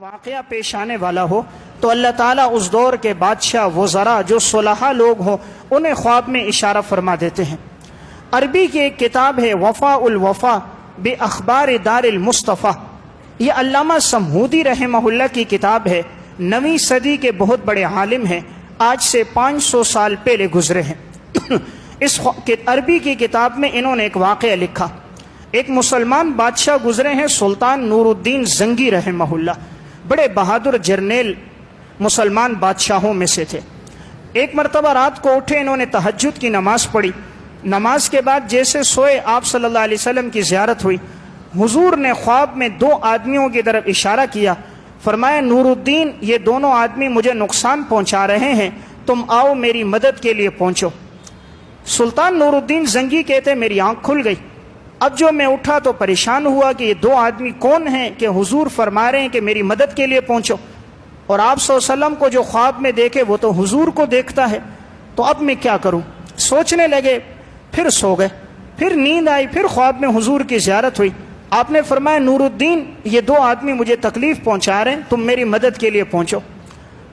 واقعہ پیش آنے والا ہو تو اللہ تعالیٰ اس دور کے بادشاہ وزراء جو صلحاء لوگ ہوں انہیں خواب میں اشارہ فرما دیتے ہیں۔ عربی کی ایک کتاب ہے وفاء الوفا باخبار دار المصطفیٰ، یہ علامہ سمہودی رحمہ اللہ کی کتاب ہے، 9ویں صدی کے بہت بڑے عالم ہیں، آج سے 500 سال پہلے گزرے ہیں۔ اس عربی کی کتاب میں انہوں نے ایک واقعہ لکھا۔ ایک مسلمان بادشاہ گزرے ہیں سلطان نور الدین زنگی رحمہ اللہ، بڑے بہادر جرنیل مسلمان بادشاہوں میں سے تھے۔ ایک مرتبہ رات کو اٹھے، انہوں نے تہجد کی نماز پڑھی، نماز کے بعد جیسے سوئے آپ صلی اللہ علیہ وسلم کی زیارت ہوئی، حضور نے خواب میں 2 آدمیوں کی طرف اشارہ کیا، فرمایا نور الدین یہ دونوں آدمی مجھے نقصان پہنچا رہے ہیں، تم آؤ میری مدد کے لیے پہنچو۔ سلطان نور الدین زنگی کہتے میری آنکھ کھل گئی، اب جو میں اٹھا تو پریشان ہوا کہ یہ 2 آدمی کون ہیں کہ حضور فرما رہے ہیں کہ میری مدد کے لیے پہنچو، اور آپ صلی اللہ علیہ وسلم کو جو خواب میں دیکھے وہ تو حضور کو دیکھتا ہے، تو اب میں کیا کروں؟ سوچنے لگے، پھر سو گئے، پھر نیند آئی، پھر خواب میں حضور کی زیارت ہوئی، آپ نے فرمایا نور الدین یہ 2 آدمی مجھے تکلیف پہنچا رہے ہیں، تم میری مدد کے لیے پہنچو۔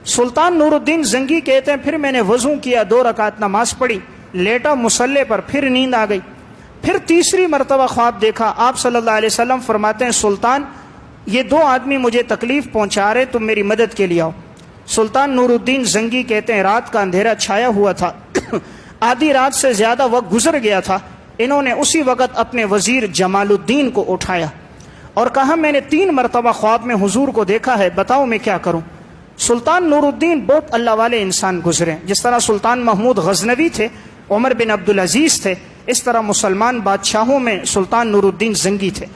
سلطان نور الدین زنگی کہتے ہیں پھر میں نے وضو کیا، 2 رکعت نماز پڑھی، لیٹا مصلی پر، پھر نیند آ گئی، پھر تیسری مرتبہ خواب دیکھا، آپ صلی اللہ علیہ وسلم فرماتے ہیں سلطان یہ 2 آدمی مجھے تکلیف پہنچا رہے، تم میری مدد کے لیے آؤ۔ سلطان نور الدین زنگی کہتے ہیں رات کا اندھیرا چھایا ہوا تھا، آدھی رات سے زیادہ وقت گزر گیا تھا، انہوں نے اسی وقت اپنے وزیر جمال الدین کو اٹھایا اور کہا میں نے 3 مرتبہ خواب میں حضور کو دیکھا ہے، بتاؤ میں کیا کروں؟ سلطان نور الدین بہت اللہ والے انسان گزرے، جس طرح سلطان محمود غزنوی تھے، عمر بن عبدالعزیز تھے، اس طرح مسلمان بادشاہوں میں سلطان نور الدین زنگی تھے۔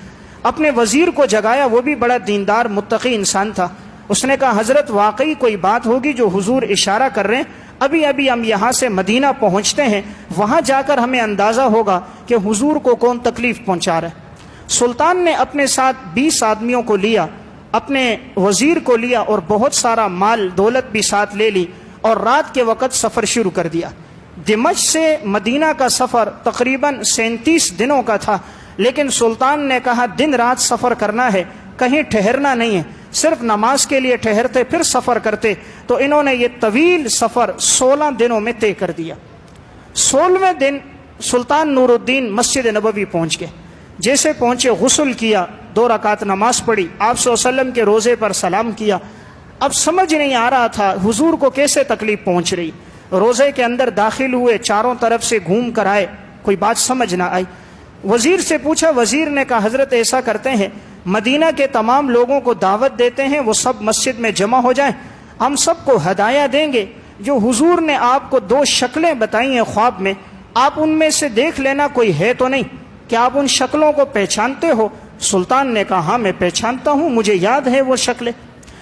اپنے وزیر کو جگایا، وہ بھی بڑا دیندار متقی انسان تھا، اس نے کہا حضرت واقعی کوئی بات ہوگی جو حضور اشارہ کر رہے ہیں، ابھی ہم یہاں سے مدینہ پہنچتے ہیں، وہاں جا کر ہمیں اندازہ ہوگا کہ حضور کو کون تکلیف پہنچا رہا ہے۔ سلطان نے اپنے ساتھ 20 آدمیوں کو لیا، اپنے وزیر کو لیا اور بہت سارا مال دولت بھی ساتھ لے لی، اور رات کے وقت سفر شروع کر دیا۔ دمشق سے مدینہ کا سفر تقریباً 37 دنوں کا تھا، لیکن سلطان نے کہا دن رات سفر کرنا ہے، کہیں ٹھہرنا نہیں ہے، صرف نماز کے لیے ٹھہرتے پھر سفر کرتے، تو انہوں نے یہ طویل سفر 16 دنوں میں طے کر دیا۔ 16ویں دن سلطان نور الدین مسجد نبوی پہنچ گئے، جیسے پہنچے غسل کیا، 2 رکعت نماز پڑھی، آپ صلی اللہ علیہ وسلم کے روزے پر سلام کیا۔ اب سمجھ نہیں آ رہا تھا حضور کو کیسے تکلیف پہنچ رہی، روزے کے اندر داخل ہوئے، چاروں طرف سے گھوم کر آئے، کوئی بات سمجھ نہ آئی، وزیر سے پوچھا، وزیر نے کہا حضرت ایسا کرتے ہیں مدینہ کے تمام لوگوں کو دعوت دیتے ہیں، وہ سب مسجد میں جمع ہو جائیں، ہم سب کو ہدایہ دیں گے، جو حضور نے آپ کو 2 شکلیں بتائی ہیں خواب میں، آپ ان میں سے دیکھ لینا کوئی ہے تو نہیں، کیا آپ ان شکلوں کو پہچانتے ہو؟ سلطان نے کہا ہاں میں پہچانتا ہوں، مجھے یاد ہے وہ شکلیں۔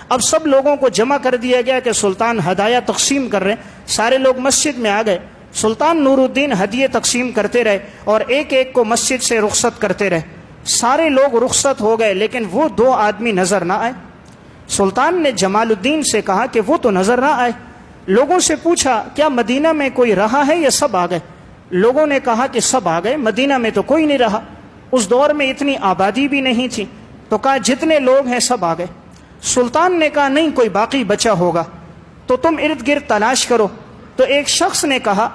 اب سب لوگوں کو جمع کر دیا گیا کہ سلطان ہدایہ تقسیم کر رہے ہیں، سارے لوگ مسجد میں آ گئے، سلطان نور الدین ہدیے تقسیم کرتے رہے اور ایک ایک کو مسجد سے رخصت کرتے رہے، سارے لوگ رخصت ہو گئے لیکن وہ 2 آدمی نظر نہ آئے۔ سلطان نے جمال الدین سے کہا کہ وہ تو نظر نہ آئے، لوگوں سے پوچھا کیا مدینہ میں کوئی رہا ہے یا سب آ گئے؟ لوگوں نے کہا کہ سب آ گئے، مدینہ میں تو کوئی نہیں رہا، اس دور میں اتنی آبادی بھی نہیں تھی، تو کہا جتنے لوگ ہیں سب آ گئے۔ سلطان نے کہا نہیں کوئی باقی بچا ہوگا، تو تم ارد گرد تلاش کرو۔ تو ایک شخص نے کہا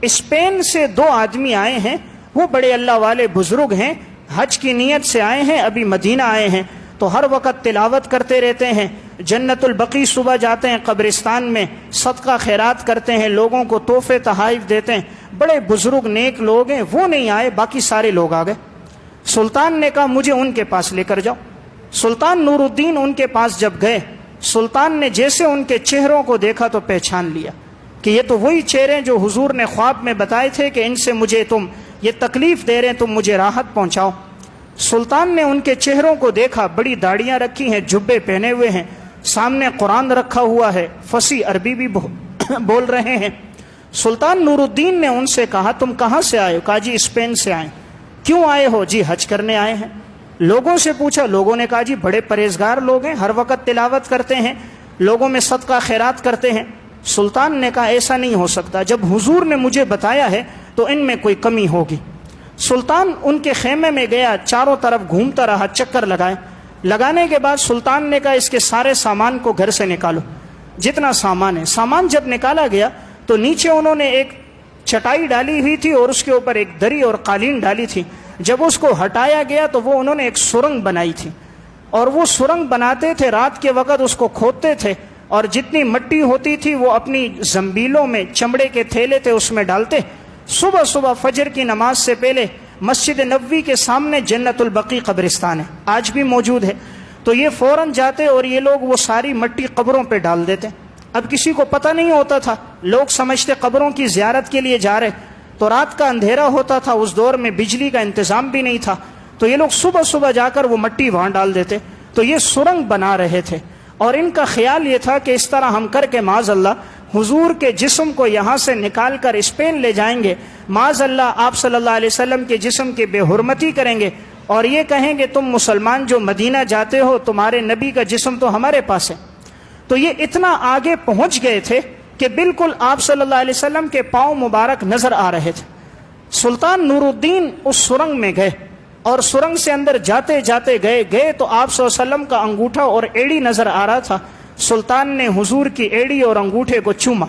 اسپین سے 2 آدمی آئے ہیں، وہ بڑے اللہ والے بزرگ ہیں، حج کی نیت سے آئے ہیں، ابھی مدینہ آئے ہیں، تو ہر وقت تلاوت کرتے رہتے ہیں، جنت البقیع صبح جاتے ہیں، قبرستان میں صدقہ خیرات کرتے ہیں، لوگوں کو تحفے تحائف دیتے ہیں، بڑے بزرگ نیک لوگ ہیں، وہ نہیں آئے، باقی سارے لوگ آ گئے۔ سلطان نے کہا مجھے ان کے پاس لے کر جاؤ۔ سلطان نور الدین ان کے پاس جب گئے، سلطان نے جیسے ان کے چہروں کو دیکھا تو پہچان لیا کہ یہ تو وہی چہرے جو حضور نے خواب میں بتائے تھے کہ ان سے مجھے تم یہ تکلیف دے رہے ہیں، تم مجھے راحت پہنچاؤ۔ سلطان نے ان کے چہروں کو دیکھا، بڑی داڑیاں رکھی ہیں، جبے پہنے ہوئے ہیں، سامنے قرآن رکھا ہوا ہے، فصیح عربی بھی بول رہے ہیں۔ سلطان نور الدین نے ان سے کہا تم کہاں سے آئے ہو؟ کہا جی اسپین سے آئے۔ کیوں آئے ہو؟ جی حج کرنے آئے ہیں۔ لوگوں سے پوچھا، لوگوں نے کہا جی بڑے پرہیزگار لوگ ہیں، ہر وقت تلاوت کرتے ہیں، لوگوں میں صدقہ خیرات کرتے ہیں۔ سلطان نے کہا ایسا نہیں ہو سکتا، جب حضور نے مجھے بتایا ہے تو ان میں کوئی کمی ہوگی۔ سلطان ان کے خیمے میں گیا، چاروں طرف گھومتا رہا، چکر لگائے، لگانے کے بعد سلطان نے کہا اس کے سارے سامان کو گھر سے نکالو، جتنا سامان ہے۔ سامان جب نکالا گیا تو نیچے انہوں نے ایک چٹائی ڈالی ہوئی تھی اور اس کے اوپر ایک دری اور قالین ڈالی تھی۔ جب اس کو ہٹایا گیا تو وہ انہوں نے ایک سرنگ بنائی تھی، اور وہ سرنگ بناتے تھے، رات کے وقت اس کو کھودتے تھے، اور جتنی مٹی ہوتی تھی وہ اپنی زنبیلوں میں، چمڑے کے تھیلے تھے اس میں ڈالتے۔ صبح صبح فجر کی نماز سے پہلے مسجد نبوی کے سامنے جنت البقیع قبرستان ہے، آج بھی موجود ہے، تو یہ فوراً جاتے اور یہ لوگ وہ ساری مٹی قبروں پہ ڈال دیتے۔ اب کسی کو پتہ نہیں ہوتا تھا، لوگ سمجھتے قبروں کی زیارت کے لیے جا رہے، تو رات کا اندھیرا ہوتا تھا، اس دور میں بجلی کا انتظام بھی نہیں تھا، تو یہ لوگ صبح صبح جا کر وہ مٹی وہاں ڈال دیتے۔ تو یہ سرنگ بنا رہے تھے، اور ان کا خیال یہ تھا کہ اس طرح ہم کر کے معاذ اللہ حضور کے جسم کو یہاں سے نکال کر اسپین لے جائیں گے، معاذ اللہ آپ صلی اللہ علیہ وسلم کے جسم کی بے حرمتی کریں گے، اور یہ کہیں گے تم مسلمان جو مدینہ جاتے ہو تمہارے نبی کا جسم تو ہمارے پاس ہے۔ تو یہ اتنا آگے پہنچ گئے تھے کہ بالکل آپ صلی اللہ علیہ وسلم کے پاؤں مبارک نظر آ رہے تھے۔ سلطان نور الدین اس سرنگ میں گئے، اور سرنگ سے اندر جاتے جاتے گئے تو آپ صلی اللہ علیہ وسلم کا انگوٹھا اور ایڑی نظر آ رہا تھا۔ سلطان نے حضور کی ایڑی اور انگوٹھے کو چوما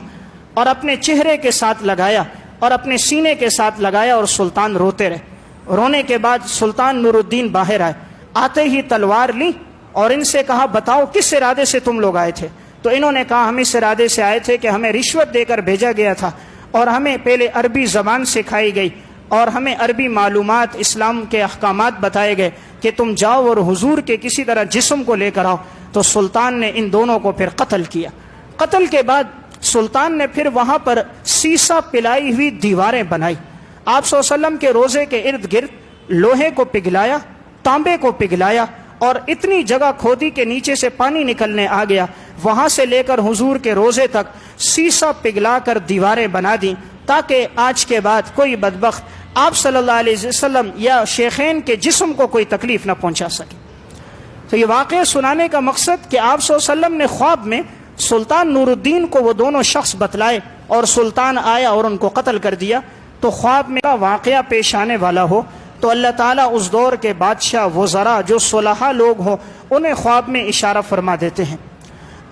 اور اپنے چہرے کے ساتھ لگایا اور اپنے سینے کے ساتھ لگایا، اور سلطان روتے رہے۔ رونے کے بعد سلطان نور الدین باہر آئے، آتے ہی تلوار لی اور ان سے کہا بتاؤ کس ارادے سے تم لوگ آئے تھے؟ تو انہوں نے کہا ہم اس ارادے سے آئے تھے کہ ہمیں رشوت دے کر بھیجا گیا تھا، اور ہمیں پہلے عربی زبان سکھائی گئی اور ہمیں عربی معلومات، اسلام کے احکامات بتائے گئے کہ تم جاؤ اور حضور کے کسی طرح جسم کو لے کر آؤ۔ تو سلطان نے ان دونوں کو پھر قتل کیا۔ قتل کے بعد سلطان نے پھر وہاں پر سیسا پلائی ہوئی دیواریں بنائی، آپ صلی اللہ علیہ وسلم کے روزے کے ارد گرد لوہے کو پگھلایا، تانبے کو پگھلایا، اور اتنی جگہ کھودی کے نیچے سے پانی نکلنے آ گیا، وہاں سے لے کر حضور کے روزے تک سیسا پگھلا کر دیواریں بنا دیں، تاکہ آج کے بعد کوئی بدبخت آپ صلی اللہ علیہ وسلم یا شیخین کے جسم کو کوئی تکلیف نہ پہنچا سکے۔ تو یہ واقعہ سنانے کا مقصد کہ آپ صلی اللہ علیہ وسلم نے خواب میں سلطان نور الدین کو وہ دونوں شخص بتلائے، اور سلطان آیا اور ان کو قتل کر دیا۔ تو خواب میں واقعہ پیش آنے والا ہو تو اللہ تعالیٰ اس دور کے بادشاہ وزراء جو صلحاء لوگ ہوں انہیں خواب میں اشارہ فرما دیتے ہیں۔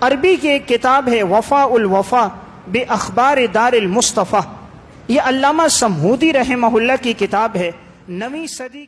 عربی کی ایک کتاب ہے وفاء الوفا باخبار دار المصطفیٰ، یہ علامہ سمہودی رحمہ اللہ کی کتاب ہے، 9ویں صدی